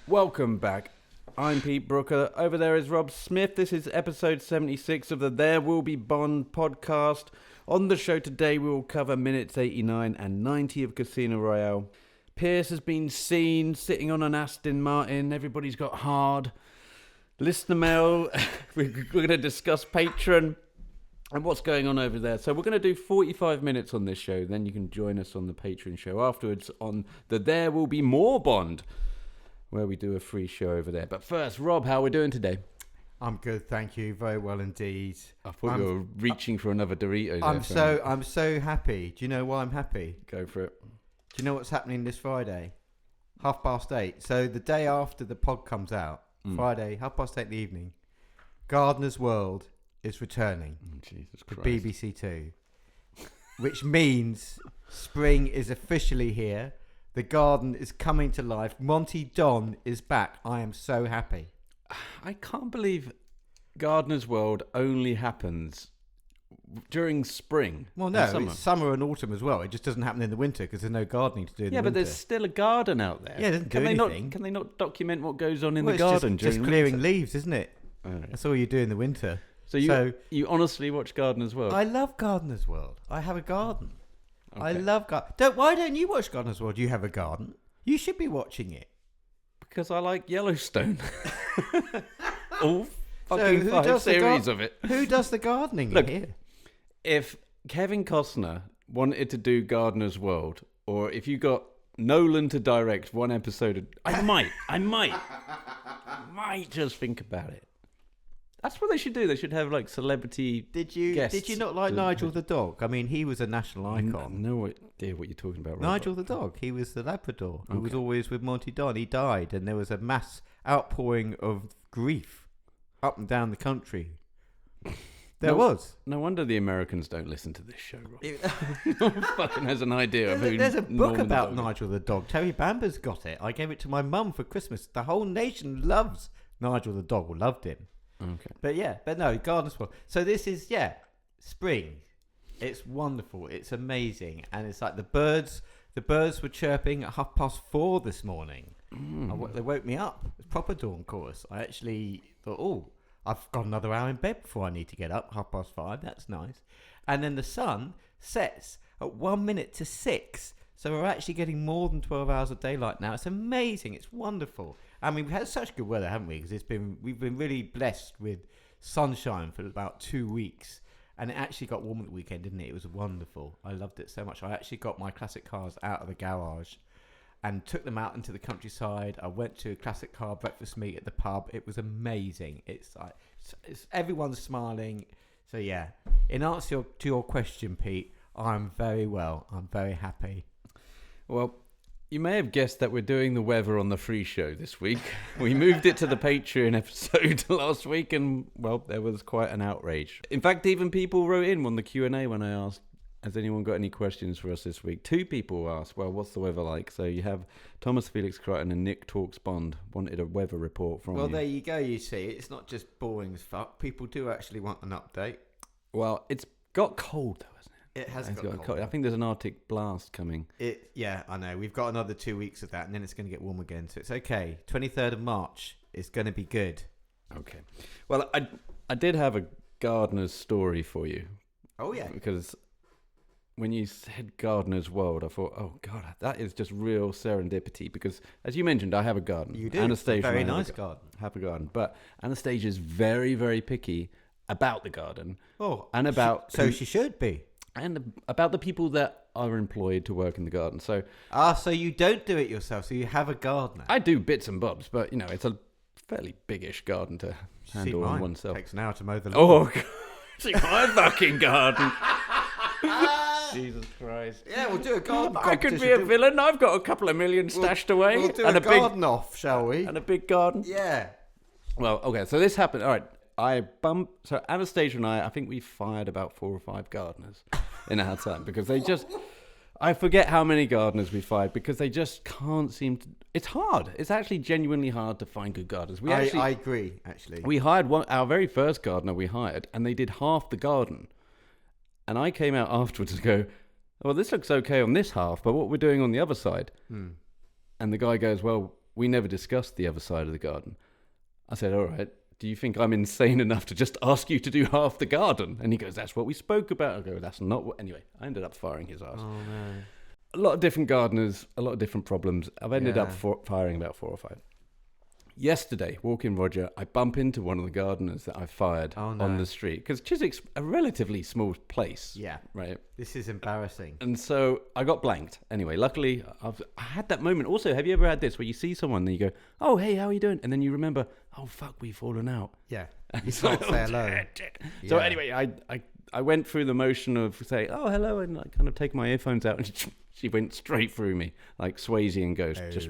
Welcome back. I'm Pete Brooker. Over there is Rob Smith. This is episode 76 of the There Will Be Bond podcast. On the show today, we will cover minutes 89 and 90 of Casino Royale. Pierce has been seen sitting on an Aston Martin. Everybody's got hard. Listener mail. We're going to discuss Patreon and what's going on over there. So we're going to do 45 minutes on this show. Then you can join us on the Patreon show afterwards on the There Will Be More Bond, where we do a free show over there. But first, Rob, how are we doing today? I'm good, thank you. Very well indeed. I thought you were reaching for another Dorito. I'm so happy. Do you know why I'm happy? Go for it. Do you know what's happening this Friday? 8:30. So the day after the pod comes out, Friday, 8:30 in the evening, Gardener's World is returning Jesus to Christ. BBC Two, which means spring is officially here. The garden is coming to life. Monty Don is back. I am so happy. I can't believe Gardener's World only happens during spring. Well, and no, summer. it's summer and autumn as well. It just doesn't happen in the winter because there's no gardening to do in the Yeah, winter. but there's still a garden out there. Yeah, it doesn't do anything. Can they not document what goes on in Well, the garden it's during just clearing winter? leaves, isn't it? All right. That's all you do in the winter. So you honestly watch Gardener's World? I love Gardener's World. I have a garden. Okay. I love garden. Why don't you watch Gardener's World? You have a garden. You should be watching it. Because I like Yellowstone. All fucking who 5 does the series of it. Who does the gardening Look, here? If Kevin Costner wanted to do Gardener's World, or if you got Nolan to direct one episode, I might just think about it. That's what they should do. They should have like celebrity Did you guests not like to- Nigel the dog? I mean, he was a national I icon. no idea what you're talking about. Robert. Nigel the dog. He was the Labrador who was Okay. always with Monty Don. He died, and there was a mass outpouring of grief up and down the country. There was. No wonder the Americans don't listen to this show. Rob. No one fucking has an idea of who. There's a book Norman the about dog is. Nigel the dog. Terry Bamber's got it. I gave it to my mum for Christmas. The whole nation loves Nigel the dog, or loved him. Okay. But no, Gardener's World. So this is, spring. It's wonderful. It's amazing. And it's like the birds were chirping at 4:30 this morning. They woke me up. It's proper dawn chorus. I actually thought, I've got another hour in bed before I need to get up. 5:30. That's nice. And then the sun sets at 1 minute to 6. So we're actually getting more than 12 hours of daylight now. It's amazing. It's wonderful. I mean, we've had such good weather, haven't we? Because we've been really blessed with sunshine for about 2 weeks. And it actually got warm at the weekend, didn't it? It was wonderful. I loved it so much. I actually got my classic cars out of the garage and took them out into the countryside. I went to a classic car breakfast meet at the pub. It was amazing. It's like everyone's smiling. So yeah, in answer to your question, Pete, I'm very well. I'm very happy. Well, you may have guessed that we're doing the weather on the free show this week. We moved it to the Patreon episode last week, and well, there was quite an outrage. In fact, even people wrote in on the Q&A when I asked, has anyone got any questions for us this week? 2 people asked, well, what's the weather like? So you have Thomas Felix Crichton and Nick Talks Bond wanted a weather report from you. Well, there you go. You see, it's not just boring as fuck. People do actually want an update. Well, it's got cold though, hasn't it? It has It's got cold. I think there's an Arctic blast coming. Yeah, I know. We've got another 2 weeks of that, and then it's going to get warm again. So it's okay. 23rd of March is going to be good. Okay. Well, I did have a gardener's story for you. Oh, yeah. Because when you said Gardener's World, I thought, oh, God, that is just real serendipity. Because, as you mentioned, I have a garden. You do. Anastasia A very and I nice garden. have a garden. But Anastasia is very, very picky about the garden. Oh, and about... So she should be. And about the people that are employed to work in the garden. So So you don't do it yourself. So you have a gardener. I do bits and bobs, but, you know, it's a fairly biggish garden to See handle on mine. oneself. Takes an hour to mow the lawn. Oh, God. See my fucking garden. Jesus Christ. Yeah, we'll do a garden I could be a villain. I've got a couple of million stashed away. We'll do and a garden off, shall we? And a big garden. Yeah. Well, okay, so this happened. All right. So Anastasia and I think we fired about 4 or 5 gardeners in our time because they just, I forget how many gardeners we fired because they just can't seem to, it's hard. It's actually genuinely hard to find good gardeners. I agree, actually. We hired our very first gardener we hired and they did half the garden. And I came out afterwards to go, well, this looks okay on this half, but what we're doing on the other side. And the guy goes, well, we never discussed the other side of the garden. I said, all right, do you think I'm insane enough to just ask you to do half the garden? And he goes, that's what we spoke about. I go, that's not what... Anyway, I ended up firing his ass. Oh, no. A lot of different gardeners, a lot of different problems. I've ended up firing about 4 or 5. Yesterday, walking Roger, I bump into one of the gardeners that I fired on the street. Because Chiswick's a relatively small place. Yeah. Right? This is embarrassing. And so I got blanked. Anyway, luckily, I had that moment. Also, have you ever had this where you see someone and you go, oh, hey, how are you doing? And then you remember, oh, fuck, we've fallen out. Yeah. You can't say hello. So anyway, I went through the motion of saying, oh, hello, and I kind of take my earphones out, and she went straight through me, like Swayze and Ghost. Just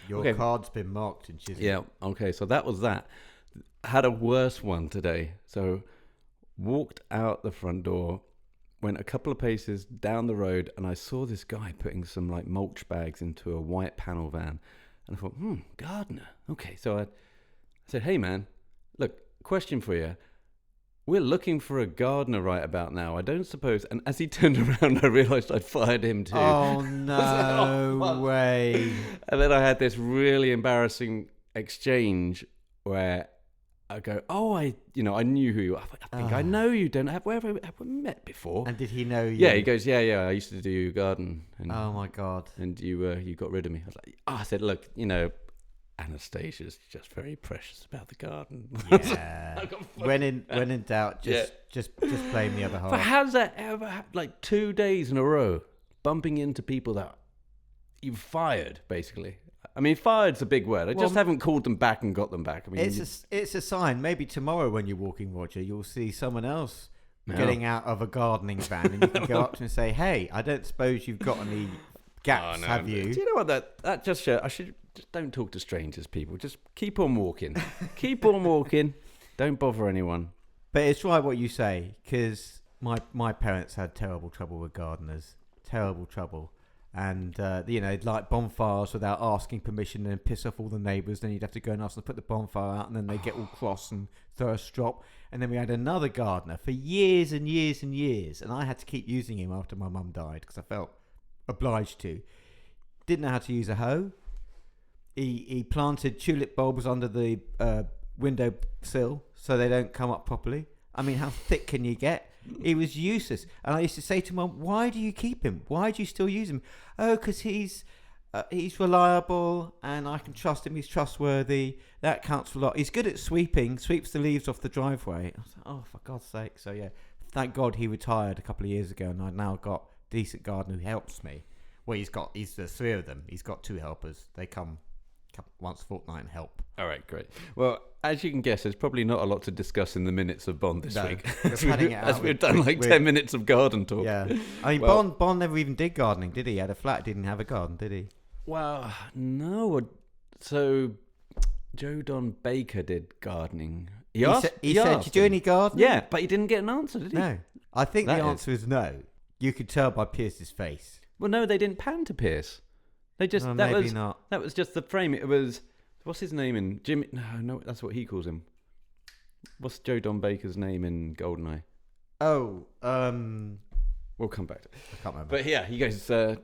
your card's been marked in Chiswick. Yeah, okay, so that was that. Had a worse one today. So walked out the front door, went a couple of paces down the road, and I saw this guy putting some like mulch bags into a white panel van. And I thought, gardener. Okay, so I said, hey man, look, question for you. We're looking for a gardener right about now. I don't suppose... And as he turned around, I realised I'd fired him too. Oh, no way. And then I had this really embarrassing exchange where I go, oh, I knew who you are. I think I know you. Have we met before? And did he know you? Yeah, he goes, yeah, I used to do garden. And, oh, my God. And you got rid of me. I was like, I said, look, Anastasia's just very precious about the garden. Yeah. when in doubt, just blame the other half. But how's that ever like 2 days in a row bumping into people that you've fired, basically? I mean, fired's a big word. I just haven't called them back and got them back. I mean, it's a sign. Maybe tomorrow when you're walking, Roger, you'll see someone else getting out of a gardening van, and you can go up to them and say, "Hey, I don't suppose you've got any gaps, have you?" Do you know what that just shows? I should just don't talk to strangers, people. Just keep on walking. Keep on walking. Don't bother anyone. But it's right what you say, because my parents had terrible trouble with gardeners. Terrible trouble. And, they'd light bonfires without asking permission and piss off all the neighbours. Then you'd have to go and ask them to put the bonfire out, and then they'd get all cross and thirst drop. And then we had another gardener for years and years and years. And I had to keep using him after my mum died because I felt obliged to. Didn't know how to use a hoe. He planted tulip bulbs under the window sill so they don't come up properly. I mean, how thick can you get? He was useless. And I used to say to Mum, why do you keep him? Why do you still use him? Oh, because he's reliable and I can trust him. He's trustworthy. That counts for a lot. He's good at sweeping, sweeps the leaves off the driveway. I was like, oh, for God's sake. So, yeah, thank God he retired a couple of years ago, and I've now got a decent gardener who helps me. Well, there's 3 of them. He's got 2 helpers. They come once a fortnight and help. All right, great. Well, as you can guess, there's probably not a lot to discuss in the minutes of Bond this week. As we've done 10 minutes of garden talk. Yeah. I mean, Bond never even did gardening, did he? He had a flat, didn't have a garden, did he? Well, no. So, Joe Don Baker did gardening. He said, did you do any gardening? Yeah, but he didn't get an answer, did he? No. I think the answer is no. You could tell by Pierce's face. Well, no, they didn't pan to Pierce. They just not. That was just the frame. It was, what's his name in Jimmy? No, that's what he calls him. What's Joe Don Baker's name in Goldeneye? Oh, we'll come back to it. I can't remember. But yeah, he goes, hey,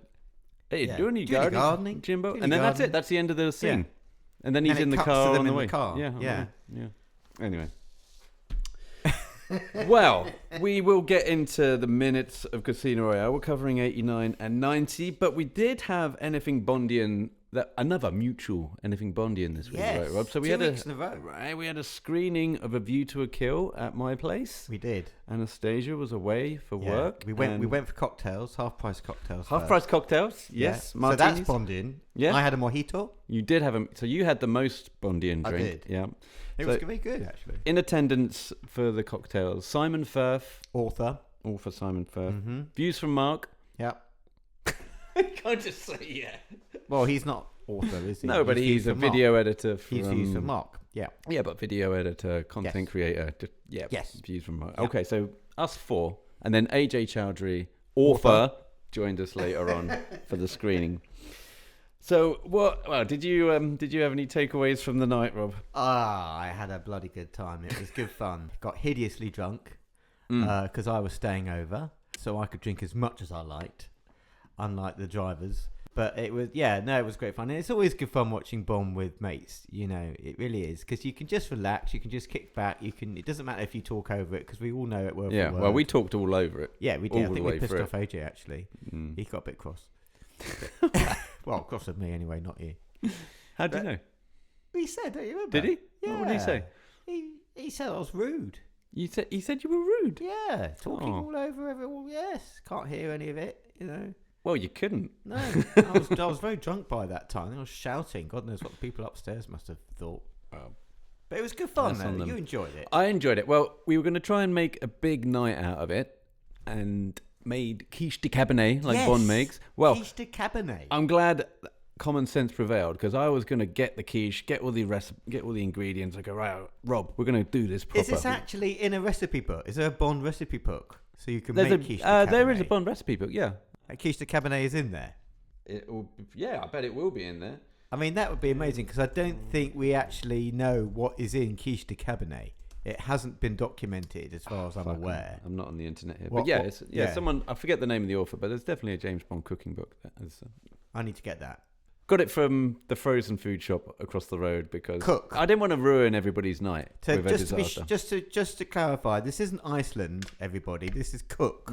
do any gardening, Jimbo? And then that's it. That's the end of the scene. Yeah. And then he's in the car on the way. Yeah. Anyway. Well, we will get into the minutes of Casino Royale. We're covering 89 and 90, but we did have Anything Bondian, another mutual Anything Bondian this week, right, Rob? So we 2 weeks in a row. Right, we had a screening of A View to a Kill at my place. We did. Anastasia was away for work. We went for cocktails, half-price cocktails. Half-price cocktails, yes. Yeah. So that's Bondian. Yeah. I had a mojito. You did have so you had the most Bondian drink. I did. Yeah. It was very good, actually. In attendance for the cocktails, Simon Firth. Author Simon Firth. Mm-hmm. Views from Mark. Yep. I can't just say yeah. Well, he's not author, is he? No, but he's a video editor. He's Views from Mark. Yeah. Yeah, but video editor, content creator. Yes. Views from Mark. Yep. Okay, so us 4. And then AJ Chowdhury, author, joined us later on for the screening. So, did you have any takeaways from the night, Rob? I had a bloody good time. It was good fun. Got hideously drunk because I was staying over, so I could drink as much as I liked, unlike the drivers. But it was, it was great fun. And it's always good fun watching Bond with mates. It really is, because you can just relax, you can just kick back. It doesn't matter if you talk over it, because we all know it word for word. Well, we talked all over it. Yeah, we did. I think we pissed off AJ actually. He got a bit cross. Well, cross with me anyway, not you. How do you know? He said, don't you remember? Did he? Yeah. What did he say? He said I was rude. He said you were rude. Yeah, talking all over everyone. Yes, can't hear any of it. Well, you couldn't. No, I was very drunk by that time. I was shouting. God knows what the people upstairs must have thought. But it was good fun, though. You enjoyed it. I enjoyed it. Well, we were going to try and make a big night out of it, and made quiche de cabernet like Bond makes. Well, quiche de cabernet. I'm glad common sense prevailed, because I was going to get the quiche, get all the ingredients. I go, right, Rob, we're going to do this proper. Is this actually in a recipe book? Is there a Bond recipe book so you can make quiche de cabernet? There is a Bond recipe book, yeah. Quiche de cabernet is in there. I bet it will be in there. I mean, that would be amazing, because I don't think we actually know what is in quiche de cabernet. It hasn't been documented as far as I'm aware. I'm not on the internet here. But someone, I forget the name of the author, but there's definitely a James Bond cooking book. I need to get that. Got it from the frozen food shop across the road, because Cook. I didn't want to ruin everybody's night with a disaster. Just to clarify, this isn't Iceland, everybody. This is Cook,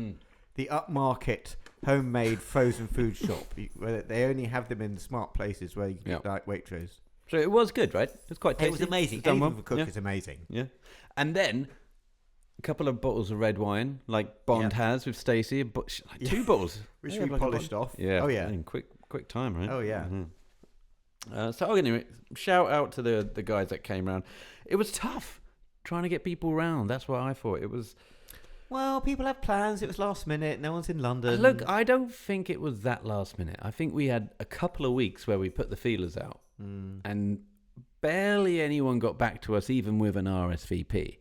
the upmarket homemade frozen food shop. Where they only have them in smart places where you can get like Waitrose. So it was good, right? It was quite tasty. It was amazing. Anything for Cook is amazing. Yeah. And then a couple of bottles of red wine, like Bond has with Stacey. But two bottles, which we polished off. Yeah. Oh yeah. Quick time, right? Oh yeah. So anyway, shout out to the guys that came around. It was tough trying to get people around. That's what I thought. It was. Well, people have plans. It was last minute. No one's in London. Look, I don't think it was that last minute. I think we had a couple of weeks where we put the feelers out, and barely anyone got back to us, even with an RSVP.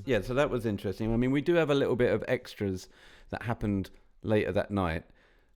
Yeah, so that was interesting. I mean, we do have a little bit of extras that happened later that night.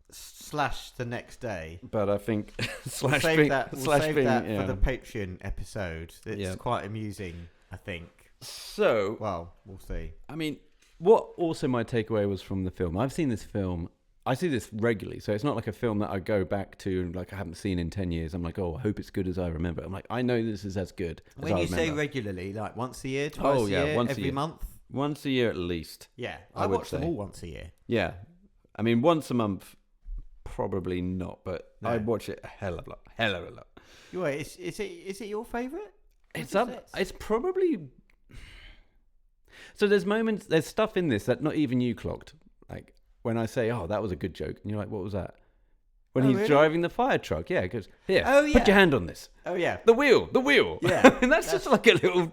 / the next day. But I think we'll save that for the Patreon episode. It's quite amusing, I think. So, well, we'll see. I mean, what also my takeaway was from the film, I've seen this film, I see this regularly, so it's not like a film that I go back to, like I haven't seen in 10 years. I'm like, I hope it's good as I remember. I'm like, I know this is as good as I remember. When you say regularly, like once a year, twice a year, every month? Once a year at least. Yeah, I watch them all once a year. Yeah. I mean, once a month, probably not, but I'd watch it a hell of a lot. Wait, is it your favourite? It's probably... So there's stuff in this that not even you clocked. Like when I say, that was a good joke, and you're like, what was that? When he's driving the fire truck, he goes, here, put your hand on this. Oh yeah, the wheel. Yeah, and that's just like a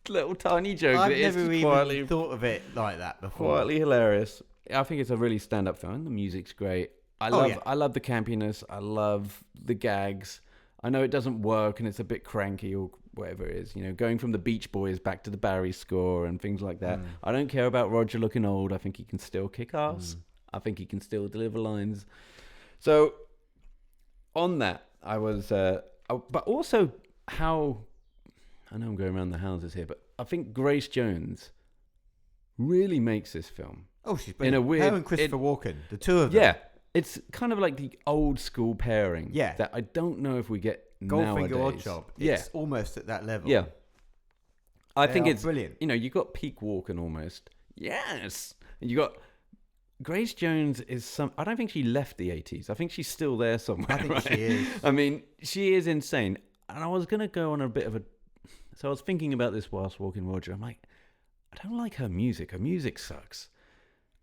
little tiny joke. I've never even thought of it like that before. Quietly hilarious. I think it's a really stand-up film. The music's great. I love the campiness. I love the gags. I know it doesn't work and it's a bit cranky or whatever it is, going from the Beach Boys back to the Barry score and things like that. I don't care about Roger looking old. I think he can still kick ass. I think he can still deliver lines. So on that, I was, but also how, I know I'm going around the houses here, but I think Grace Jones really makes this film. Oh, she's brilliant. In a weird, her and Christopher Walken, the two of them. Yeah. It's kind of like the old school pairing. Yeah. That I don't know if we get nowadays. Goldfinger Oddjob. It's almost at that level. Yeah. I think it's brilliant. You got peak Walken almost. Yes. And you got Grace Jones is I don't think she left the 80s. I think she's still there somewhere. I think she is. I mean, she is insane. And I was going to go on a bit of a... So I was thinking about this whilst walking Roger. I'm like, I don't like her music. Her music sucks.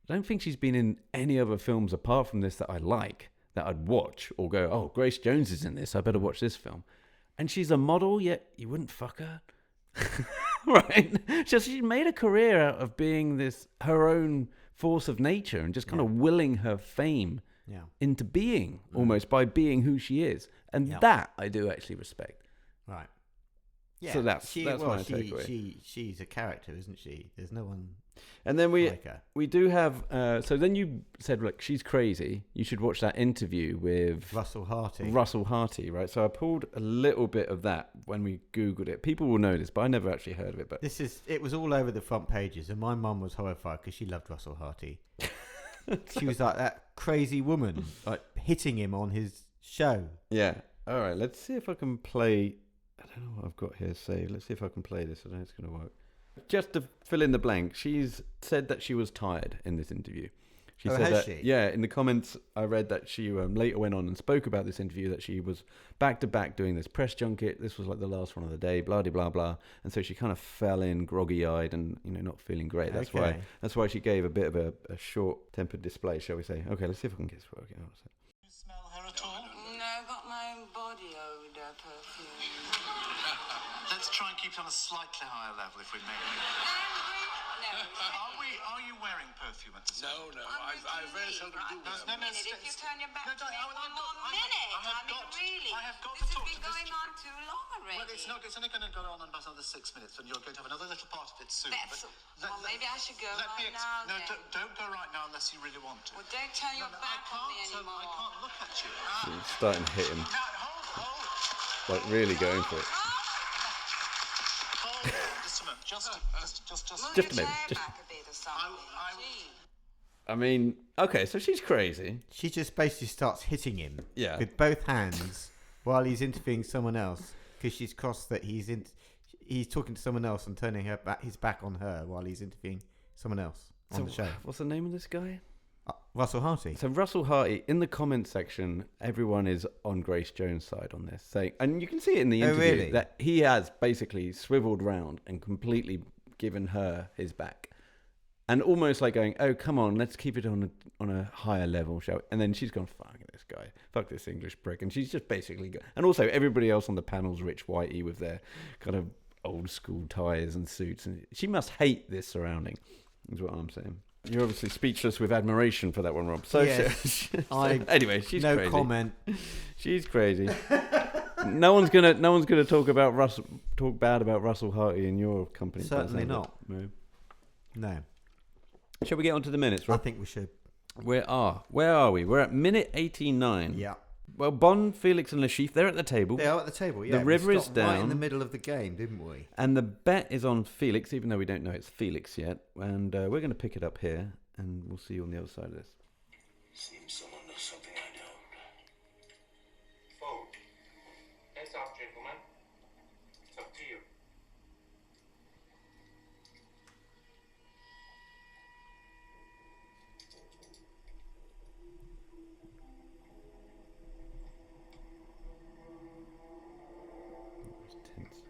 I don't think she's been in any other films apart from this that I like, that I'd watch or go, Grace Jones is in this, I better watch this film. And she's a model, yet you wouldn't fuck her. Right? She made a career out of being her own force of nature and just kind of willing her fame into being, almost by being who she is. And that I do actually respect. Right. Yeah. So that's my takeaway. She's a character, isn't she? There's no one. And then we do have. So then you said, look, she's crazy. You should watch that interview with Russell Harty, right? So I pulled a little bit of that when we Googled it. People will know this, but I never actually heard of it. But it was all over the front pages, and my mum was horrified because she loved Russell Harty. She was like that crazy woman, like hitting him on his show. Yeah. All right. Let's see if I can play. I don't know what I've got here saved. Let's see if I can play this. I don't know if it's going to work. Just to fill in the blank, she's said that she was tired in this interview. She said has that, she? Yeah, in the comments I read that she later went on and spoke about this interview, that she was back to back doing this press junket. This was like the last one of the day, blah, blah, blah. And so she kind of fell in groggy-eyed and, not feeling great. That's why she gave a bit of a short-tempered display, shall we say. Okay, let's see if I can get this working. You smell her at all? No, I've got my own body odour perfume. Let's try and keep it on a slightly higher level, if we may. Are you wearing perfume at this No, I very seldom do. No, If you turn your back No, to me I- one I've more got- minute, I have got- really. I have got This to has talk been to this going on too long already. Well, it's only going to go on about another 6 minutes, and you're going to have another little part of it soon. Well, maybe I should go right now No, then. don't go right now unless you really want to. Well, don't turn your back on me anymore. I can't look at you. She's starting to hit him, Now, hold. like really going for it. Hold. Just a minute. Just Move Just a your minute, chair just- back a bit or something. Gee. I mean, okay, so she's crazy. She just basically starts hitting him Yeah. with both hands while he's interviewing someone else, because she's crossed that he's talking to someone else and turning his back on her while he's interviewing someone else on the show. What's the name of this guy? Russell Harty. So Russell Harty, in the comment section, everyone is on Grace Jones' side on this, saying, and you can see it in the Oh, interview, really? that he has basically swiveled round and completely given her his back, and almost like going, "Oh, come on, let's keep it on a higher level, shall we?" And then she's gone, "Fuck this guy, fuck this English prick," and she's just basically and also everybody else on the panel's rich whitey with their kind of old school ties and suits, and she must hate this surrounding. Is what I'm saying. You're obviously speechless with admiration for that one, Rob. So, Yes. anyway, she's no crazy. comment. She's crazy. no one's gonna talk bad about Russell Harty in your company. Certainly does it? not. No. Shall we get on to the minutes, I Rob? think we should. Where are we? We're at minute 89. Yeah. Well, Bond, Felix, and Lashif, they're at the table. They are at the table, yeah. The river we is stopped right in down. the middle of the game, didn't we? And the bet is on Felix, even though we don't know it's Felix yet. And we're going to pick it up here, and we'll see you on the other side of this. Seems someone knows something I don't. Fold. Heads up, gentlemen. It's up to you. It's tense.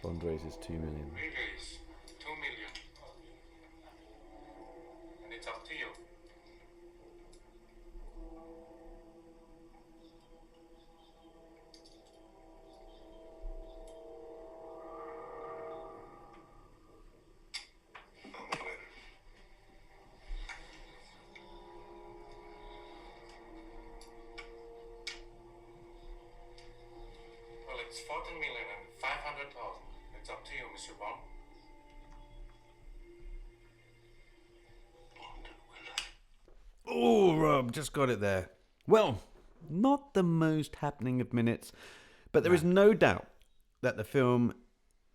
Bond raises 2 million. Release 2 million. And it's up to you. On the letter. Well, it's 14 million and 500,000. It's up to you, Mr. Bond. Oh, Rob, just got it there. Well, not the most happening of minutes, but there is no doubt that the film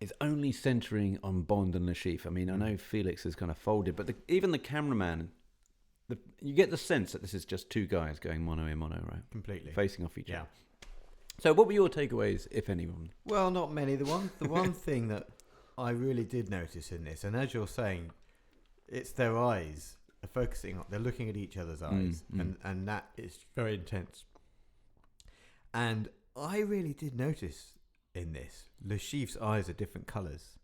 is only centering on Bond and Lashif. I mean, I know Felix is kind of folded, but even the cameraman, you get the sense that this is just two guys going mono a mono, right? Completely. Facing off each Yeah. other. So what were your takeaways, if any? Well, not many. The one thing that I really did notice in this, and as you're saying, it's their eyes are focusing on. They're looking at each other's eyes, and that is very intense. And I really did notice in this, Lashif's eyes are different colours,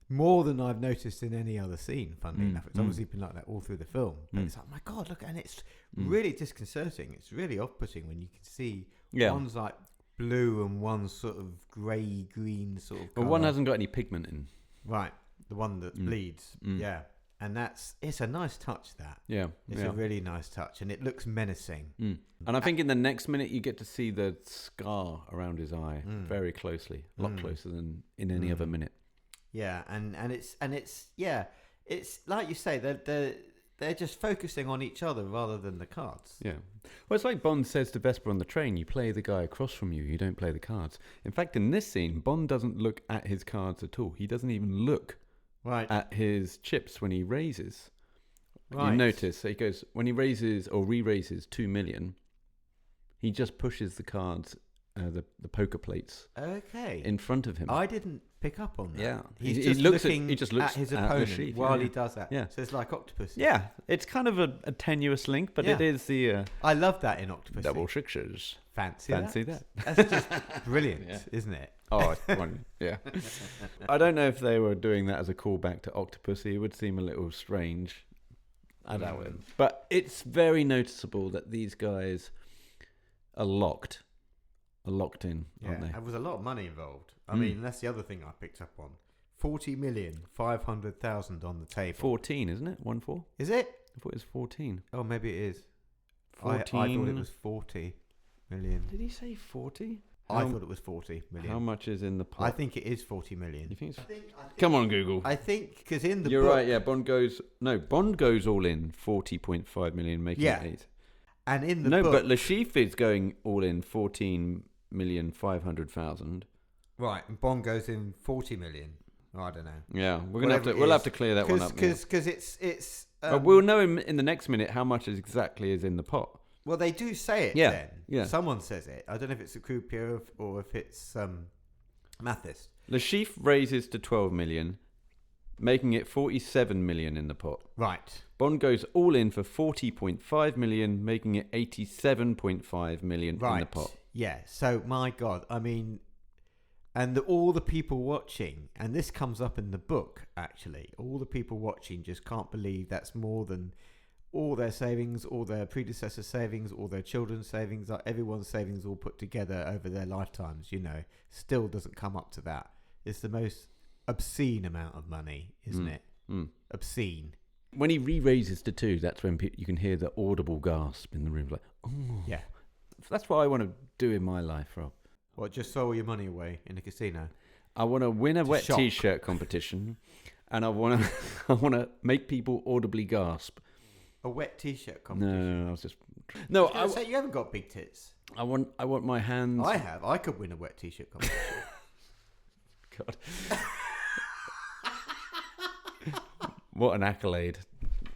more than I've noticed in any other scene. Funnily enough, it's obviously been like that all through the film. But it's like, my God, look, and it's really disconcerting. It's really off-putting when you can see one's like blue and one's sort of grey green sort of. Well, colour. one hasn't got any pigment in. Right, the one that bleeds. Yeah, and it's a nice touch. It's a really nice touch, and it looks menacing. And I think in the next minute you get to see the scar around his eye very closely, a lot closer than in any other minute. Yeah, and it's like you say, they're just focusing on each other rather than the cards. Yeah. Well, it's like Bond says to Vesper on the train, you play the guy across from you, you don't play the cards. In fact, in this scene, Bond doesn't look at his cards at all. He doesn't even look Right. at his chips when he raises. Right. You notice he goes when he raises or re-raises 2 million, he just pushes the cards, the poker plates Okay. in front of him. I didn't pick up on that. Yeah. He's He just looks at- looking he just looks at his at the opponent sheaf, while yeah. he does that. Yeah. So it's like Octopus. Yeah, it's kind of a tenuous link, but it Yeah. is the I love that in Octopus. double sixes. Fancy that. That's just brilliant, Yeah. isn't it? Oh, yeah. I don't know if they were doing that as a callback to Octopussy. It would seem a little strange. I doubt it. But it's very noticeable that these guys are locked in, aren't they? There was a lot of money involved. I mean, that's the other thing I picked up on. 40,500,000 on the table. 14, isn't it? 1-4? Is it? I thought it was 14. Oh, maybe it is. 14. I thought it was 40 million. Did he say 40? I thought it was 40 million. How much is in the pot? I think it is 40 million. You think so? Come on, Google. I think because in the You're book, right, yeah. Bond goes all in 40.5 million, making Yeah. it 8. and in the No, book, but Lashif is going all in 14,500,000. right, and Bond goes in 40 million. Oh, I don't know. Yeah, we'll Whatever it have is. to clear that one up. Yeah. Because it's. But we'll know in the next minute how much exactly is in the pot. Well, they do say it. Yeah, Then. yeah. Someone says it. I don't know if it's a croupier or if it's Mathis. Lashif raises to 12 million, making it 47 million in the pot. Right. Bond goes all in for 40.5 million, making it 87.5 million in the pot. Yeah. So my God, I mean, and all the people watching, and this comes up in the book actually. All the people watching just can't believe that's more than all their savings, all their predecessor savings, all their children's savings, everyone's savings all put together over their lifetimes. Still doesn't come up to that. It's the most obscene amount of money, isn't it? Obscene. When he re-raises to 2, that's when you can hear the audible gasp in the room, like, oh. Yeah. That's what I want to do in my life, Rob. What, just throw all your money away in a casino? I want to win a wet shock. T-shirt competition, and I want to make people audibly gasp. A wet T-shirt competition? No, I was just no. I say you haven't got big tits. I want my hands. I have. I could win a wet T-shirt competition. God. What an accolade.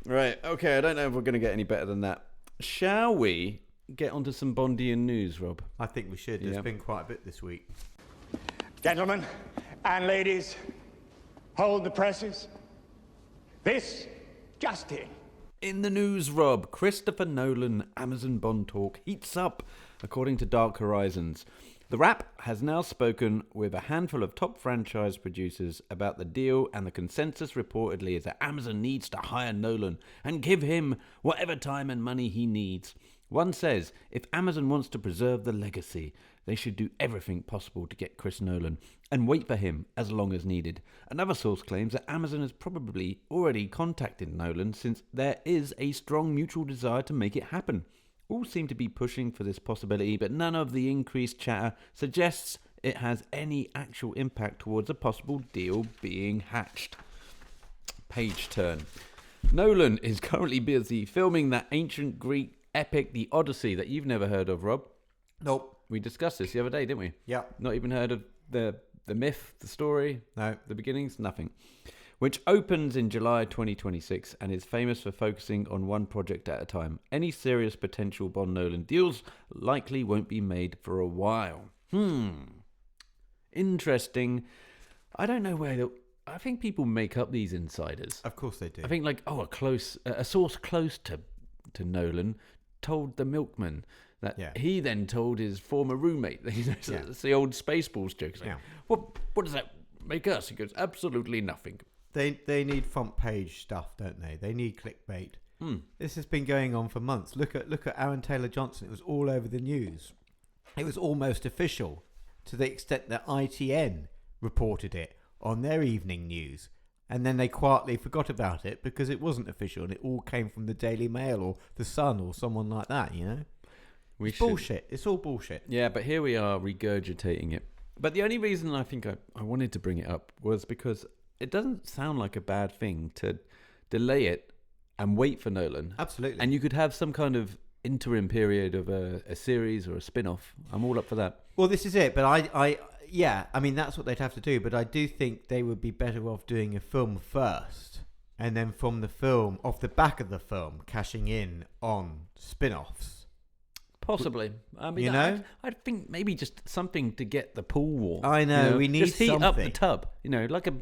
Right, okay, I don't know if we're going to get any better than that. Shall we get onto some Bondian news, Rob? I think we should. There's Yeah. been quite a bit this week. Gentlemen and ladies, hold the presses. This just in. In the news, Rob, Christopher Nolan Amazon Bond talk heats up, according to Dark Horizons. The Wrap has now spoken with a handful of top franchise producers about the deal, and the consensus reportedly is that Amazon needs to hire Nolan and give him whatever time and money he needs. One says, if Amazon wants to preserve the legacy, they should do everything possible to get Chris Nolan and wait for him as long as needed. Another source claims that Amazon has probably already contacted Nolan since there is a strong mutual desire to make it happen. All seem to be pushing for this possibility, but none of the increased chatter suggests it has any actual impact towards a possible deal being hatched. Page turn. Nolan is currently busy filming that ancient Greek epic, The Odyssey, that you've never heard of, Rob. Nope. We discussed this the other day, didn't we? Yeah. Not even heard of the myth, the story, No. the beginnings, nothing. Which opens in July 2026 and is famous for focusing on one project at a time. Any serious potential Bond Nolan deals likely won't be made for a while. Interesting. I don't know where I think people make up these insiders. Of course they do. I think a source close to Nolan told the milkman that he then told his former roommate. It's the old Spaceballs joke. Like, what does that make us? He goes, absolutely nothing. They need front page stuff, don't they? They need clickbait. This has been going on for months. Look at Aaron Taylor Johnson. It was all over the news. It was almost official to the extent that ITN reported it on their evening news. And then they quietly forgot about it because it wasn't official and it all came from the Daily Mail or the Sun or someone like that, It's bullshit. It's all bullshit. Yeah, but here we are regurgitating it. But the only reason I think I wanted to bring it up was because it doesn't sound like a bad thing to delay it and wait for Nolan. Absolutely. And you could have some kind of interim period of a series or a spin-off. I'm all up for that. Well, this is it. But I mean, that's what they'd have to do. But I do think they would be better off doing a film first and then from the film, off the back of the film, cashing in on spin-offs. Possibly. I mean, You know? I think maybe just something to get the pool warm. I know, You know? we need just heat up the something. tub. You know, like a.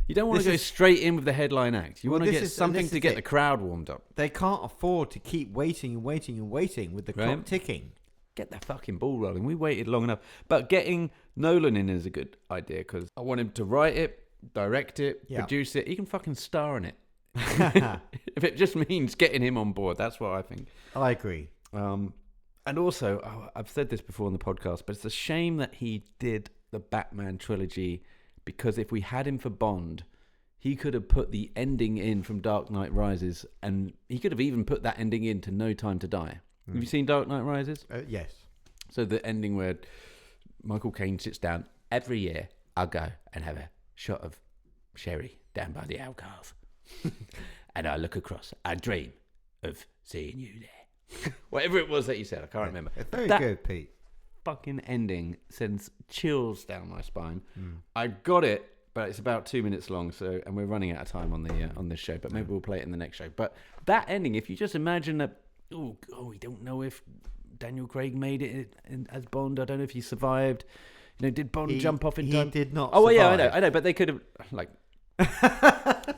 You don't want to This go is- straight in with the headline act. You Well, want to this get is- something this to is get it. the crowd warmed up. They can't afford to keep waiting and waiting and waiting with the clock Right. ticking. Get that fucking ball rolling. We waited long enough. But getting Nolan in is a good idea because I want him to write it, direct it, Yeah. produce it. He can fucking star in it. If it just means getting him on board, that's what I think. I agree. And also, I've said this before on the podcast, but it's a shame that he did the Batman trilogy because if we had him for Bond, he could have put the ending in from Dark Knight Rises, and he could have even put that ending into No Time to Die. Have you seen Dark Knight Rises? Yes. So the ending where Michael Caine sits down, every year I'll go and have a shot of sherry down by the Algarve. And I look across, I dream of seeing you there. Whatever it was that you said, I can't remember. It's very That good, Pete. fucking ending sends chills down my spine. I got it, but it's about 2 minutes long, so and we're running out of time on the on this show, but maybe we'll play it in the next show. But that ending, if you just imagine that, we don't know if Daniel Craig made it as Bond. I don't know if he survived. You know, did Bond jump off in He time? did not. Oh, well, yeah, survive. I know, but they could have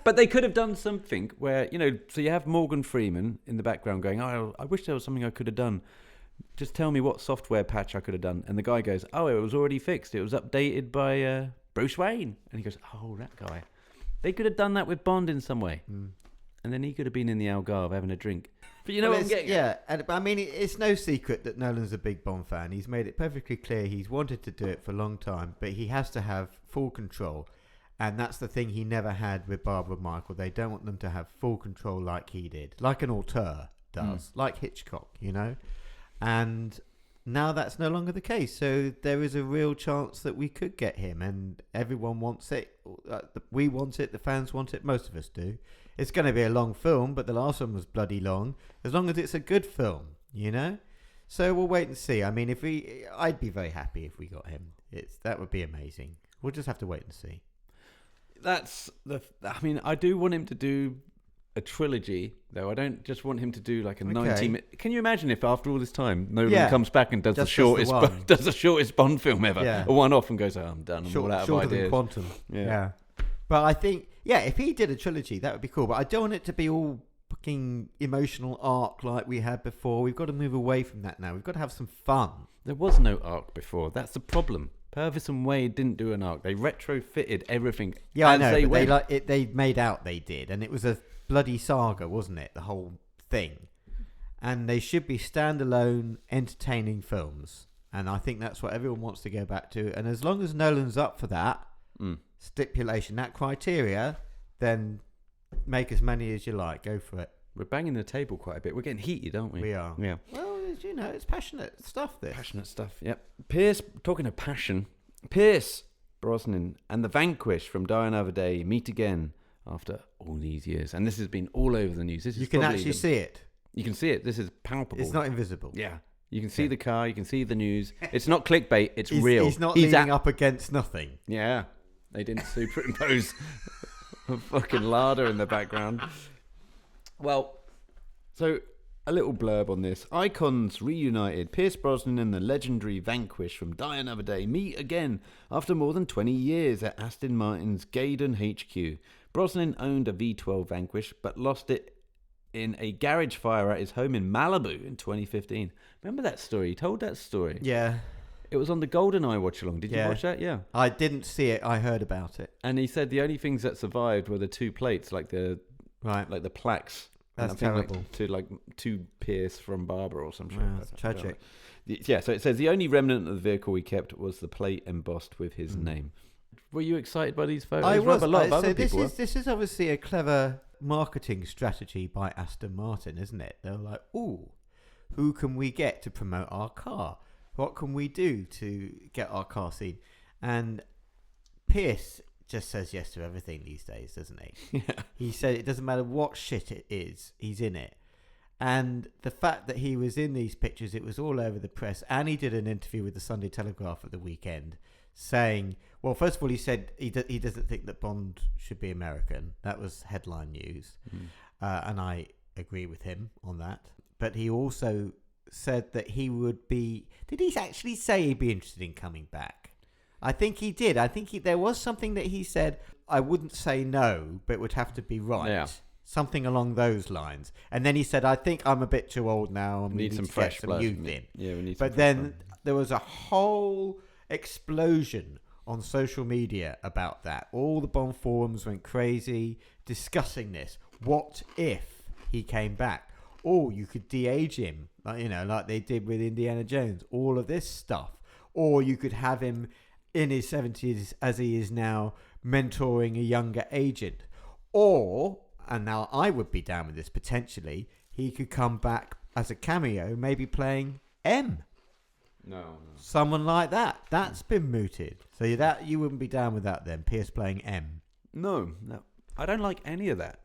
but they could have done something where, you know, so you have Morgan Freeman in the background going, "Oh, I wish there was something I could have done. Just tell me what software patch I could have done." And the guy goes, "Oh, it was already fixed. It was updated by Bruce Wayne." And he goes, "Oh, that guy." They could have done that with Bond in some way. And then he could have been in the Algarve having a drink. But you know Well, what I'm getting at? Yeah, and I mean, it's no secret that Nolan's a big Bond fan. He's made it perfectly clear he's wanted to do it for a long time, but he has to have full control. And that's the thing he never had with Barbara and Michael. They don't want them to have full control like he did, like an auteur does, like Hitchcock, you know? And now that's no longer the case. So there is a real chance that we could get him, and everyone wants it. We want it, the fans want it, most of us do. It's going to be a long film, but the last one was bloody long. As long as it's a good film, you know? So we'll wait and see. I mean, I'd be very happy if we got him. That would be amazing. We'll just have to wait and see. I mean, I do want him to do a trilogy, though. I don't just want him to do like a 90-minute. Can you imagine if after all this time Nolan comes back and does the shortest Bond film ever, a one-off, and goes, "Oh, I'm done. I'm all out of Shorter ideas." than Quantum. Yeah. But I think, if he did a trilogy, that would be cool. But I don't want it to be all fucking emotional arc like we had before. We've got to move away from that now. We've got to have some fun. There was no arc before. That's the problem. Purvis and Wade didn't do an arc. They retrofitted everything. Yeah, I as know. They But went. they made out they did, and it was a bloody saga, wasn't it? The whole thing. And they should be standalone, entertaining films. And I think that's what everyone wants to go back to. And as long as Nolan's up for that stipulation, that criteria, then make as many as you like. Go for it. We're banging the table quite a bit. We're getting heated, aren't we? We are. Yeah. Well, you know, it's passionate stuff, this. Passionate stuff, yep. Pierce, talking of passion, Pierce Brosnan and the Vanquish from Die Another Day meet again after all these years. And this has been all over the news. This is You can probably actually see it. You can see it. This is palpable. It's not invisible. Yeah. You can see the car. You can see the news. It's not clickbait. It's He's, real. He's not leaning up against nothing. Yeah. They didn't superimpose a fucking larder in the background. Well, so a little blurb on this. Icons reunited. Pierce Brosnan and the legendary Vanquish from Die Another Day meet again after more than 20 years at Aston Martin's Gaydon HQ. Brosnan owned a V12 Vanquish but lost it in a garage fire at his home in Malibu in 2015. Remember that story? He told that story. Yeah. It was on the GoldenEye watch-along. Did you watch that? Yeah. I didn't see it. I heard about it. And he said the only things that survived were the two plates, like the plaques. That's And I think terrible. to Pierce from Barbara or some shit. Wow, that's tragic. Yeah, so it says the only remnant of the vehicle he kept was the plate embossed with his name. Were you excited by these photos? I was. A lot of other people were. This is obviously a clever marketing strategy by Aston Martin, isn't it? They're like, ooh, who can we get to promote our car? What can we do to get our car seen? And Pierce just says yes to everything these days, doesn't he? Yeah. He said it doesn't matter what shit it is, he's in it. And the fact that he was in these pictures, it was all over the press. And he did an interview with the Sunday Telegraph at the weekend saying, well, first of all, he said he doesn't think that Bond should be American. That was headline news. And I agree with him on that. But he also said that he would be... Did he actually say he'd be interested in coming back? I think he did. I think there was something that he said, I wouldn't say no, but it would have to be right. Yeah. Something along those lines. And then he said, I think I'm a bit too old now. And we Need some to fresh get some blood. youth in. Yeah, we need But some then fresh there was a whole explosion on social media about that. All the Bond forums went crazy discussing this. What if he came back? Or you could de-age him, like they did with Indiana Jones. All of this stuff. Or you could have him in his 70s as he is now, mentoring a younger agent. Or, and now I would be down with this potentially, he could come back as a cameo, maybe playing M. No. Someone like that. That's been mooted. So you wouldn't be down with that then, Pierce playing M. No. I don't like any of that.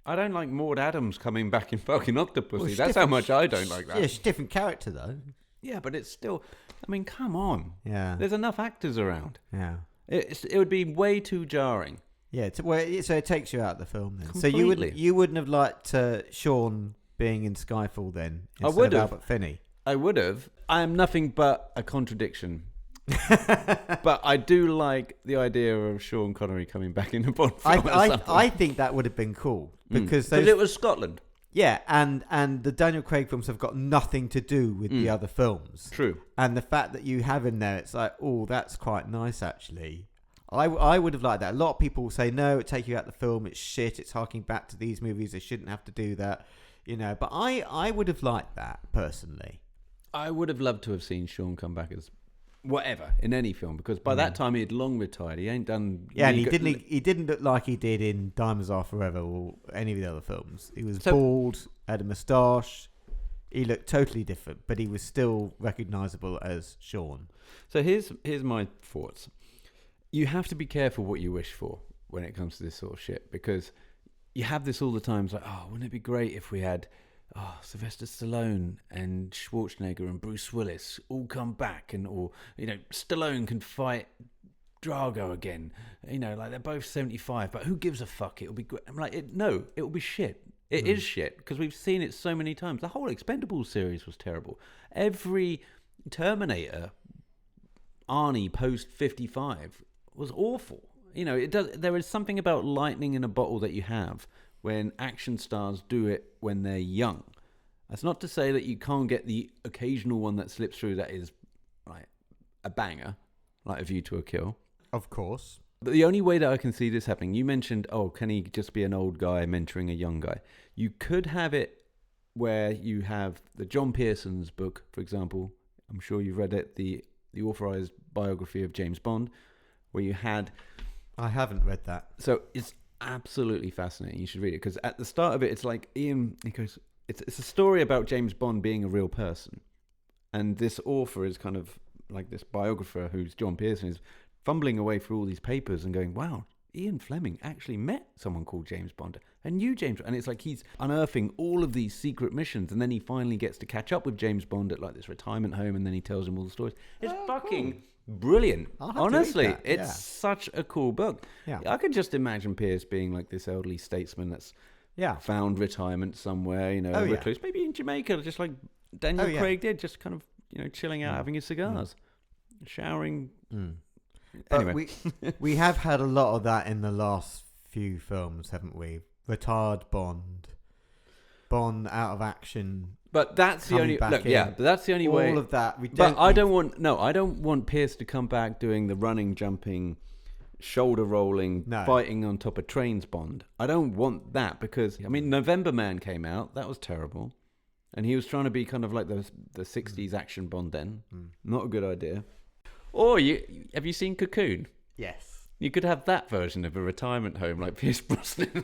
I don't like Maud Adams coming back in fucking Octopussy. Well, That's how much I don't like that. Yeah, she's a different character though. Yeah, but it's still... I mean, come on. Yeah. There's enough actors around. Yeah. It would be way too jarring. Yeah, so it takes you out of the film then. Completely. So you wouldn't have liked Sean being in Skyfall then? I Instead would of have. Albert Finney. I would have. I am nothing but a contradiction. But I do like the idea of Sean Connery coming back in the Bond film. I think that would have been cool because it was Scotland. Yeah, and the Daniel Craig films have got nothing to do with the other films. True. And the fact that you have him there, it's like, oh, that's quite nice actually. I would have liked that. A lot of people will say, no, it take you out of the film, it's shit, it's harking back to these movies, they shouldn't have to do that. But I would have liked that, personally. I would have loved to have seen Sean come back as whatever in any film, because by that time he had long retired. He ain't done... Yeah, and he didn't look like he did in Diamonds Are Forever or any of the other films. He was bald, had a moustache. He looked totally different, but he was still recognisable as Sean. So here's my thoughts. You have to be careful what you wish for when it comes to this sort of shit, because you have this all the time. It's like, oh, wouldn't it be great if we had Sylvester Stallone and Schwarzenegger and Bruce Willis all come back, or Stallone can fight Drago again. Like they're both 75, but who gives a fuck? It'll be great. I'm like, it will be shit. It is shit because we've seen it so many times. The whole Expendables series was terrible. Every Terminator, Arnie post 55 was awful. There is something about lightning in a bottle that you have when action stars do it when they're young. That's not to say that you can't get the occasional one that slips through that is like a banger, like A View to a Kill. Of course. But the only way that I can see this happening, you mentioned, can he just be an old guy mentoring a young guy? You could have it where you have the John Pearson's book, for example. I'm sure you've read it, the authorized biography of James Bond, where you had... I haven't read that. So it's absolutely fascinating. You should read it, because at the start of it, it's like Ian, he goes, it's a story about James Bond being a real person. And this author is kind of like this biographer who's John Pearson, is fumbling away through all these papers and going, wow, Ian Fleming actually met someone called James Bond and knew James. And it's like he's unearthing all of these secret missions, and then he finally gets to catch up with James Bond at like this retirement home, and then he tells him all the stories. It's fucking brilliant. Honestly, it's such a cool book. Yeah. I could just imagine Pierce being like this elderly statesman that's found retirement somewhere, recluse, maybe in Jamaica, just like Daniel Craig did, just kind of, chilling out, having his cigars, showering. Anyway. we have had a lot of that in the last few films, haven't we? Retired Bond out of action. But that's the only look. Yeah, but that's the only way. All of that. I don't want Pierce to come back doing the running, jumping, shoulder rolling, fighting on top of trains Bond. I don't want that, because November Man came out. That was terrible, and he was trying to be kind of like the 60s action Bond then. Not a good idea. Or have you seen Cocoon? Yes. You could have that version of a retirement home, like Pierce Brosnan.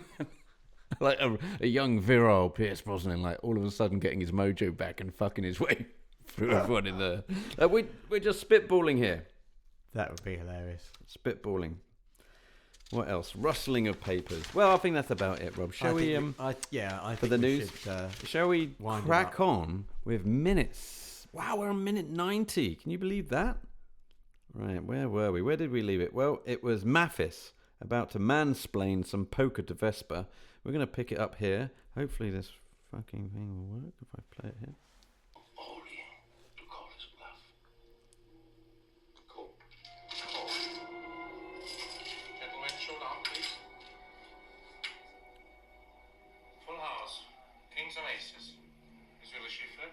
Like a young, virile Pierce Brosnan, like all of a sudden getting his mojo back and fucking his way through everyone in the... we're just spitballing here. That would be hilarious. Spitballing. What else? Rustling of papers. Well, I think that's about it, Rob. Shall we... I think for the news? Shall we crack up. on with minutes? Wow, we're on minute 90. Can you believe that? Right, where were we? Where did we leave it? Well, it was Mathis about to mansplain some poker to Vesper. We're going to pick it up here. Hopefully this fucking thing will work if I play it here. Only to call his bluff. Cool. Gentlemen, showdown, please. Full house. Kings and aces. Monsieur le chiffre?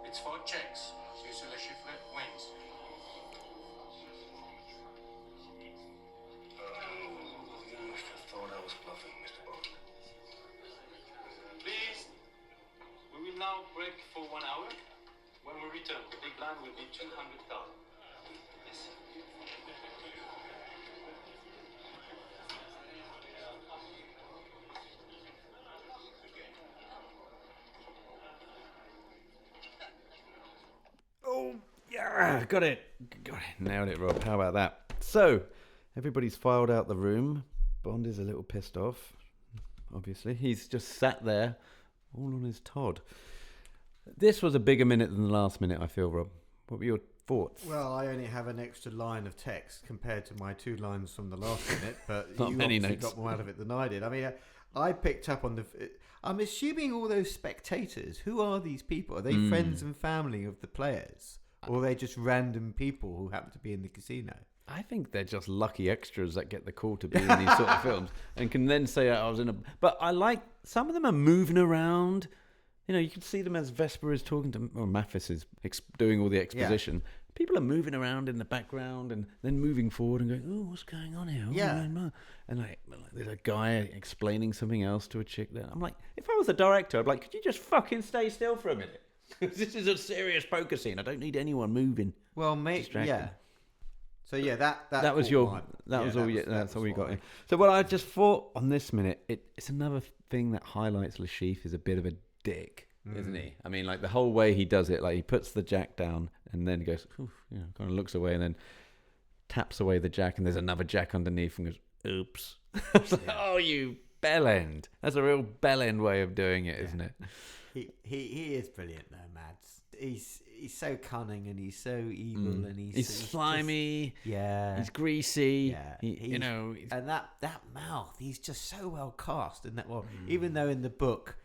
It's 4 checks. Monsieur le chiffre wins. You must have thought I was bluffing, Mr. Bond. Please, we will now break for 1 hour. When we return, the big blind will be 200,000. Yes. Oh, yeah, got it. Nailed it, Rob. How about that? So, everybody's filed out the room. Bond is a little pissed off, obviously. He's just sat there, all on his Todd. This was a bigger minute than the last minute, I feel, Rob. What were your thoughts? Well, I only have an extra line of text compared to my 2 lines from the last minute, but Not you many obviously notes. got more out of it than I did. I mean, I picked up on the... I'm assuming all those spectators, who are these people? Are they friends and family of the players? Or are they just random people who happen to be in the casino? I think they're just lucky extras that get the call to be in these sort of films and can then say, I was in a... But I like... Some of them are moving around. You know, you can see them as Vesper is talking to... Or Mathis is doing all the exposition. Yeah. People are moving around in the background and then moving forward and going, oh, what's going on here? Yeah. And like, there's a guy explaining something else to a chick there. I'm like, if I was the director, I'd be like, could you just fucking stay still for a minute? This is a serious poker scene. I don't need anyone moving. Well, mate, yeah. So yeah, that was your that's all you got in. So what I just thought on this minute, it's another thing that highlights Lashif is a bit of a dick, isn't he? I mean, like the whole way he does it, like he puts the jack down and then goes, kind of looks away and then taps away the jack and there's another jack underneath and goes, oops. I was like, oh, you bellend. That's a real bellend way of doing it, isn't it? He is brilliant though, Mads. He's so cunning and he's so evil and he's slimy. Just, he's greasy. Yeah, and that mouth. He's just so well cast in that. Well, even though in the book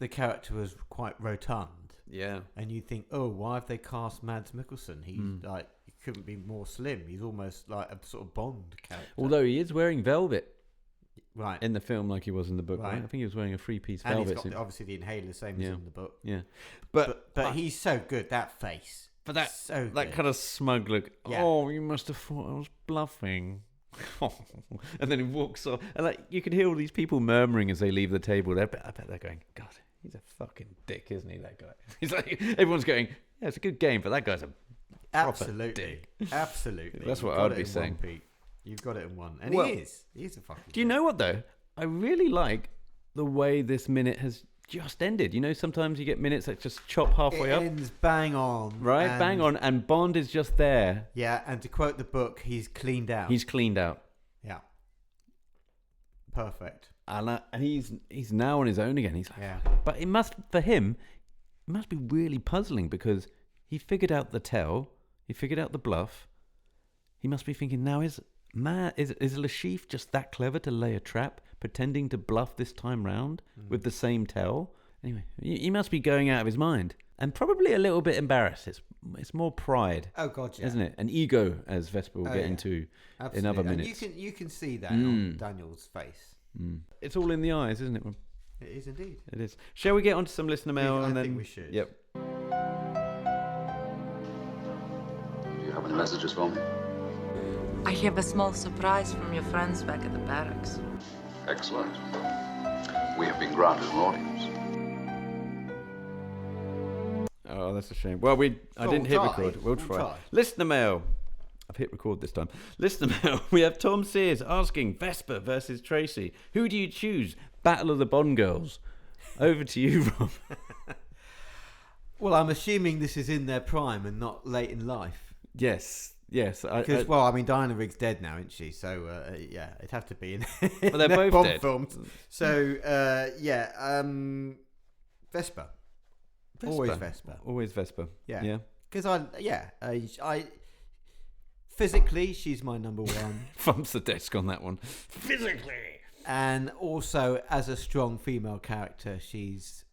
the character was quite rotund. Yeah, and you think, oh, why have they cast Mads Mikkelsen? He's like he couldn't be more slim. He's almost like a sort of Bond character. Although he is wearing velvet. Right. In the film, like he was in the book, right? I think he was wearing a 3-piece velvet. And he's got obviously the inhaler, same as in the book. Yeah. But he's so good, that face. But that so that kind of smug look. Yeah. Oh, you must have thought I was bluffing. And then he walks off. And like you can hear all these people murmuring as they leave the table. I bet they're going, God, he's a fucking dick, isn't he, that guy? He's like, everyone's going, yeah, it's a good game, but that guy's a proper dick. Absolutely. That's what I'd be saying. Pete. You've got it in one. And he is. He's a fucking... Do you know what, though? I really like the way this minute has just ended. You know, sometimes you get minutes that just chop halfway up. It ends bang on. Right? Bang on. And Bond is just there. Yeah, and to quote the book, he's cleaned out. He's cleaned out. Yeah. Perfect. And he's now on his own again. He's like, but for him, it must be really puzzling because he figured out the tell. He figured out the bluff. He must be thinking, now is Lashif just that clever to lay a trap, pretending to bluff this time round with the same tell? Anyway, he must be going out of his mind and probably a little bit embarrassed. It's more pride. Oh God, yeah. Isn't it? An ego, as Vesper will get into in other minutes. And you can see that on Daniel's face. It's all in the eyes, isn't it? It is indeed. It is. Shall we get on to some listener mail? I think we should. Yep. Do you have any messages for me? I have a small surprise from your friends back at the barracks. Excellent. We have been granted an audience. Oh, that's a shame. Well, I didn't hit record. We'll try. Listener mail. I've hit record this time. Listener mail. We have Tom Sears asking Vesper versus Tracy. Who do you choose? Battle of the Bond Girls. Over to you, Rob. Well, I'm assuming this is in their prime and not late in life. Yes. Yes, Because, well, I mean, Diana Rigg's dead now, isn't she? So, yeah, it'd have to be in, well, they're both Bond dead. films. So, Vesper. Always Vesper. Always Vesper. Yeah. Because I physically, she's my number one. Bumps the desk on that one. Physically. And also, as a strong female character, she's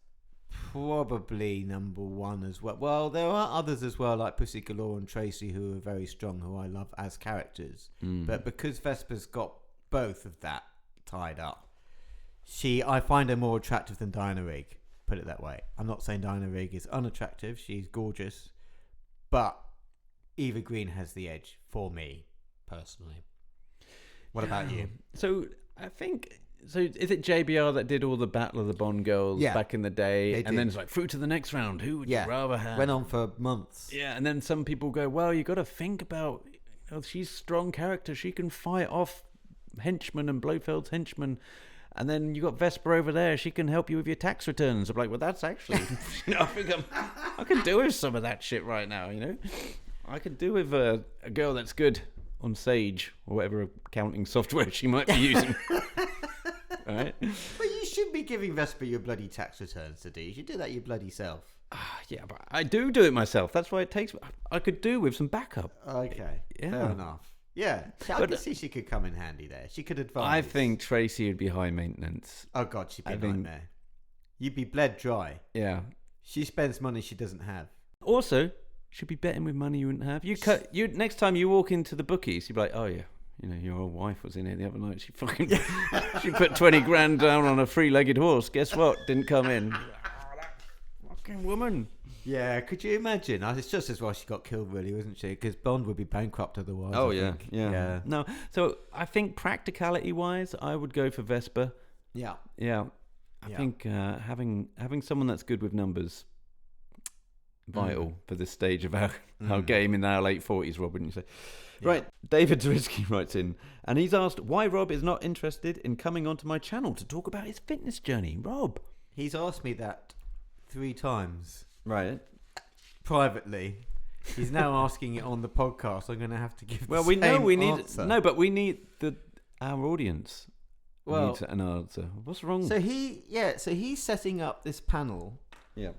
probably number one as well. Well, there are others as well, like Pussy Galore and Tracy, who are very strong, who I love as characters. But because Vesper's got both of that tied up, I find her more attractive than Diana Rigg. Put it that way. I'm not saying Diana Rigg is unattractive. She's gorgeous. But Eva Green has the edge for me, personally. What about you? So, I think... So, is it JBR that did all the Battle of the Bond girls back in the day? And then it's like, through to the next round. Who would you rather have? Went on for months. Yeah, and then some people go, well, you got to think about... she's a strong character. She can fight off henchmen and Blofeld's henchmen. And then you got Vesper over there. She can help you with your tax returns. I'm like, well, that's actually... I think I can do with some of that shit right now, I could do with a girl that's good on Sage or whatever accounting software she might be using. Right? But you shouldn't be giving Vesper your bloody tax returns to do. You should do that your bloody self. Yeah, but I do it myself. That's why it takes... I could do with some backup. Okay, fair enough. Yeah, I could see she could come in handy there. She could advise. I think Tracy would be high maintenance. Oh, God, she'd be a nightmare. You'd be bled dry. Yeah. She spends money she doesn't have. Also, she'd be betting with money you wouldn't have. You next time you walk into the bookies, you'd be like, oh, yeah. Your old wife was in here the other night. She fucking she put 20 grand down on a three-legged horse. Guess what? Didn't come in. Oh, that fucking woman. Yeah, could you imagine? It's just as well she got killed, really, wasn't she? Because Bond would be bankrupt otherwise. Oh, I think. Yeah. No, so I think practicality-wise, I would go for Vesper. Yeah. I think having someone that's good with numbers vital for this stage of our game in our late 40s, Rob, wouldn't you say? Yeah. Right, David Zrisky writes in, and he's asked why Rob is not interested in coming onto my channel to talk about his fitness journey. Rob. He's asked me that 3 times. Right. Privately. He's now asking it on the podcast. I'm going to have to give well, the we same know we need answer. No, but we need our audience. Well, needs an answer. What's wrong? So he's setting up this panel. Yeah.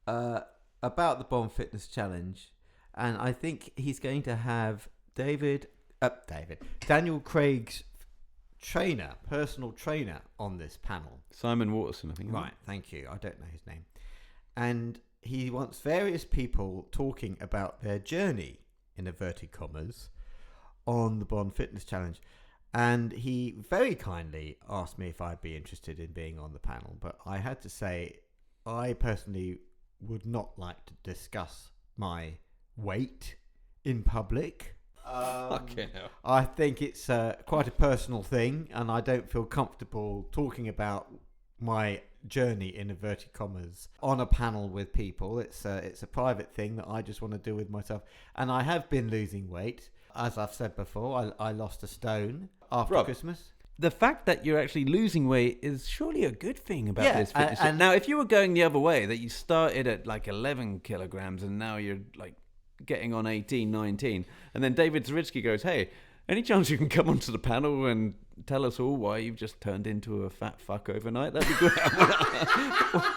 About the Bond Fitness Challenge, and I think he's going to have Daniel Craig's personal trainer on this panel. Simon Waterson, I think. Right, thank you. I don't know his name. And he wants various people talking about their journey, in inverted commas, on the Bond Fitness Challenge. And he very kindly asked me if I'd be interested in being on the panel, but I had to say I personally would not like to discuss my weight in public. I think it's quite a personal thing, and I don't feel comfortable talking about my journey, in inverted commas, on a panel with people. It's a private thing that I just want to do with myself. And I have been losing weight. As I've said before, I lost a stone after Christmas. The fact that you're actually losing weight is surely a good thing about this fitness. And now, if you were going the other way, that you started at like 11 kilograms and now you're like getting on 18, 19, and then David Zrisky goes, hey, any chance you can come onto the panel and tell us all why you've just turned into a fat fuck overnight? That'd be great.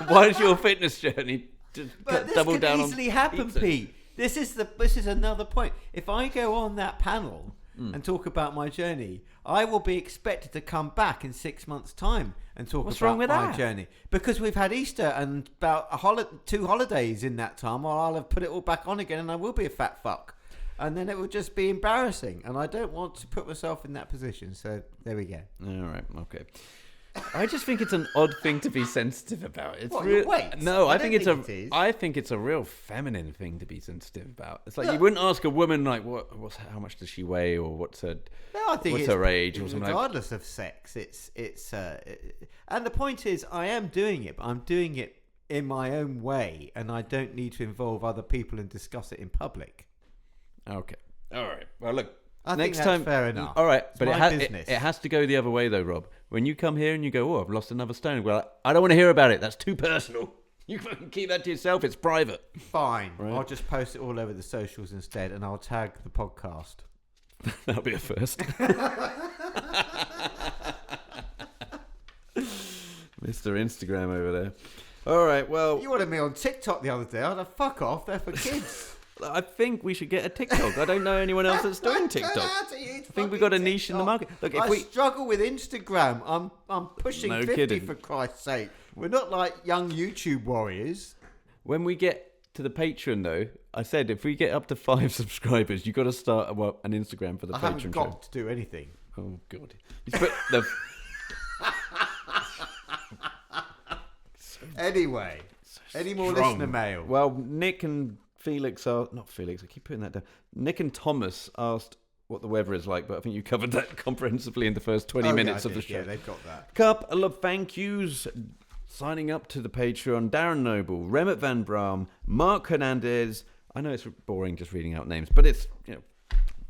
Why is your fitness journey just double down on easily happen, pizza? Pete. This is another point. If I go on that panel and talk about my journey, I will be expected to come back in 6 months' time and talk about my journey. Because we've had Easter and about 2 holidays in that time, or I'll have put it all back on again and I will be a fat fuck. And then it will just be embarrassing. And I don't want to put myself in that position. So there we go. All right. Okay. I just think it's an odd thing to be sensitive about. It's what, real. Wait, no, I think it's a real feminine thing to be sensitive about. It's like you wouldn't ask a woman like how much does she weigh, or what's her age, or something. Regardless of sex, and the point is, I am doing it, but I'm doing it in my own way, and I don't need to involve other people and discuss it in public. Okay. All right. Well, look. I Next think that's time, fair enough. All right, but it has to go the other way though, Rob. When you come here and you go, "Oh, I've lost another stone," well, I don't want to hear about it. That's too personal. You can keep that to yourself. It's private. Fine. Right. I'll just post it all over the socials instead, and I'll tag the podcast. That'll be a first. Mr. Instagram over there. All right, well... You wanted me on TikTok the other day. I like, fuck off. They're for kids. I think we should get a TikTok. I don't know anyone else that's doing TikTok. I think we got a niche in the market. Look, if I we struggle with Instagram. I'm pushing No 50 kidding. for Christ's sake. We're not like young YouTube warriors. When we get to the Patreon, though, I said if we get up to 5 subscribers, you got to start an Instagram for the I Patreon haven't got show. to do anything. Oh God! He's put the Anyway, any more strong. listener mail? Well, Nick and Felix are not Felix. I keep putting that down. Nick and Thomas asked what the weather is like, but I think you covered that comprehensively in the first 20 minutes of the show. Yeah, they've got that. Couple of thank yous. Signing up to the Patreon: Darren Noble, Remet Van Braam, Mark Hernandez. I know it's boring just reading out names, but it's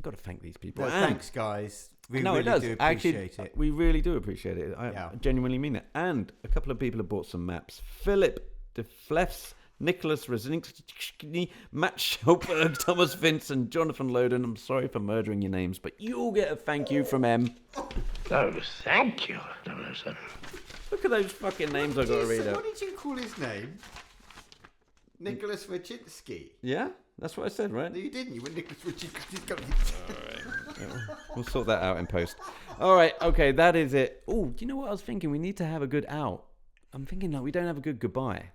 got to thank these people. No, And- thanks, guys. We no, really it does. do Actually, appreciate it. we really do appreciate it. I Yeah. genuinely mean it. And a couple of people have bought some maps. Philip de Flefs, Nicholas Reznick, Matt Schulberg, Thomas Vince, and Jonathan Loden. I'm sorry for murdering your names, but you'll get a thank you from M. Oh, thank you, 007. Look at those fucking names I've got to read What out. did you call his name? Nicholas Wojcicki. Yeah? That's what I said, right? No, you didn't. You were Nicholas Wojcicki. We'll sort that out in post. All right, okay, that is it. Oh, do you know what I was thinking? We need to have a good out. I'm thinking, like, we don't have a good goodbye.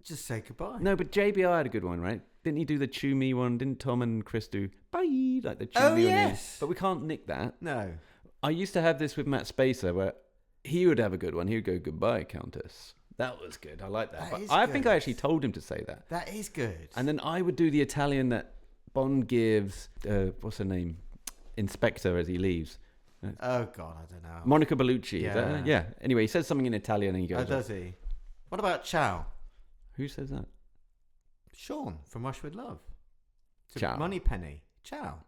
Just say goodbye. No, but JBI had a good one, right? Didn't he do the chew me one? Didn't Tom and Chris do bye? Like the chew me on you? yes. But we can't nick that. No. I used to have this with Matt Spacer where he would have a good one. He would go, goodbye, Countess. That was good. I like that. That But is I think I good. actually told him to say that. That is good. And then I would do the Italian that Bond gives, what's her name? Inspector as he leaves. Oh, God, I don't know. Monica Bellucci. Is that her? Yeah. Yeah. Anyway, he says something in Italian and he goes, Oh, does he? What about Chow? who says that? Sean from Rush with Love. It's a Chow. Money Penny. Chow.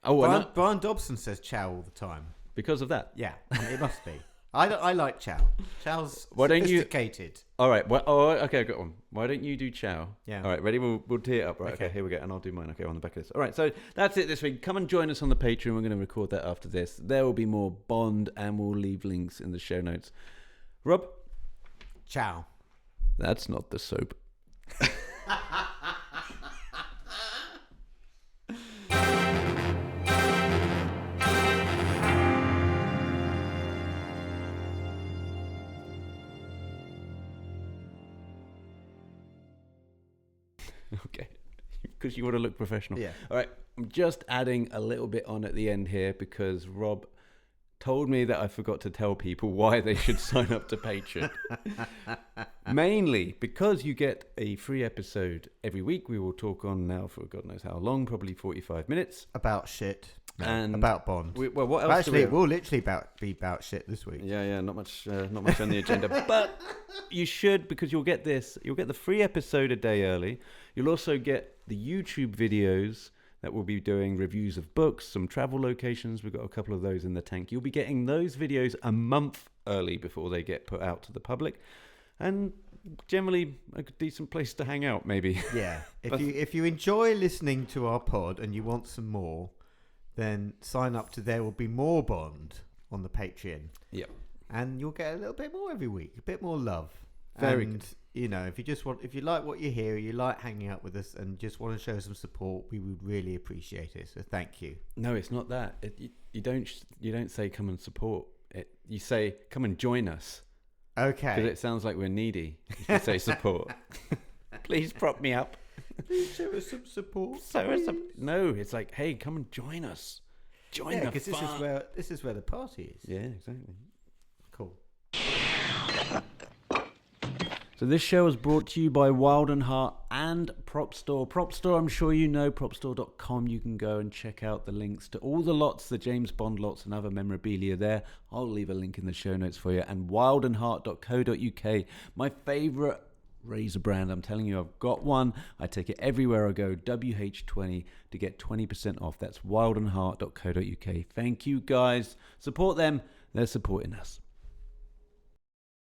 Oh, and Brian Dobson says Chow all the time. because of that. Yeah, it must be. I like Chow. Chow's Why don't you- sophisticated. All right. Well, oh, okay, I got one. Why don't you do Chow? Yeah. All right, ready? We'll tee it up. Right. Okay. Okay. Here we go. And I'll do mine. Okay, on the back of this. All right. So that's it this week. Come and join us on the Patreon. We're going to record that after this. There will be more Bond, and we'll leave links in the show notes. Rob, Chow. that's not the soap. Okay. Because you want to look professional. Yeah. All right. I'm just adding a little bit on at the end here because Rob told me that I forgot to tell people why they should sign up to Patreon. Mainly because you get a free episode every week. We will talk on now for God knows how long, probably 45 minutes. About shit. No, And about Bond. Well, what else? Actually, do it will literally be about shit this week. Yeah, not much on the agenda. But you should, because you'll get this. You'll get the free episode a day early. You'll also get the YouTube videos that we'll be doing reviews of books, some travel locations. We've got a couple of those in the tank. You'll be getting those videos a month early before they get put out to the public. And generally a decent place to hang out, maybe. Yeah. If you enjoy listening to our pod and you want some more, then sign up to There Will Be More Bond on the Patreon. Yep. And you'll get a little bit more every week, a bit more love. Very and, you know, if you like what you hear, you like hanging out with us and just want to show some support, we would really appreciate it. So thank you. No, it's not that. You don't say come and support. You say come and join us. Okay. Because it sounds like we're needy. You say support. Please prop me up. Show us some support. No, it's like, hey, come and join us. Join Yeah, the because this is where the party is. Yeah, exactly. Cool. So this show is brought to you by Wild and Heart and Prop Store. Prop Store, I'm sure you know, propstore.com. You can go and check out the links to all the lots, the James Bond lots and other memorabilia there. I'll leave a link in the show notes for you. And wildandheart.co.uk, my favourite razor brand. I'm telling you, I've got one. I take it everywhere I go, WH20, to get 20% off. That's wildandheart.co.uk. Thank you, guys. Support them. They're supporting us.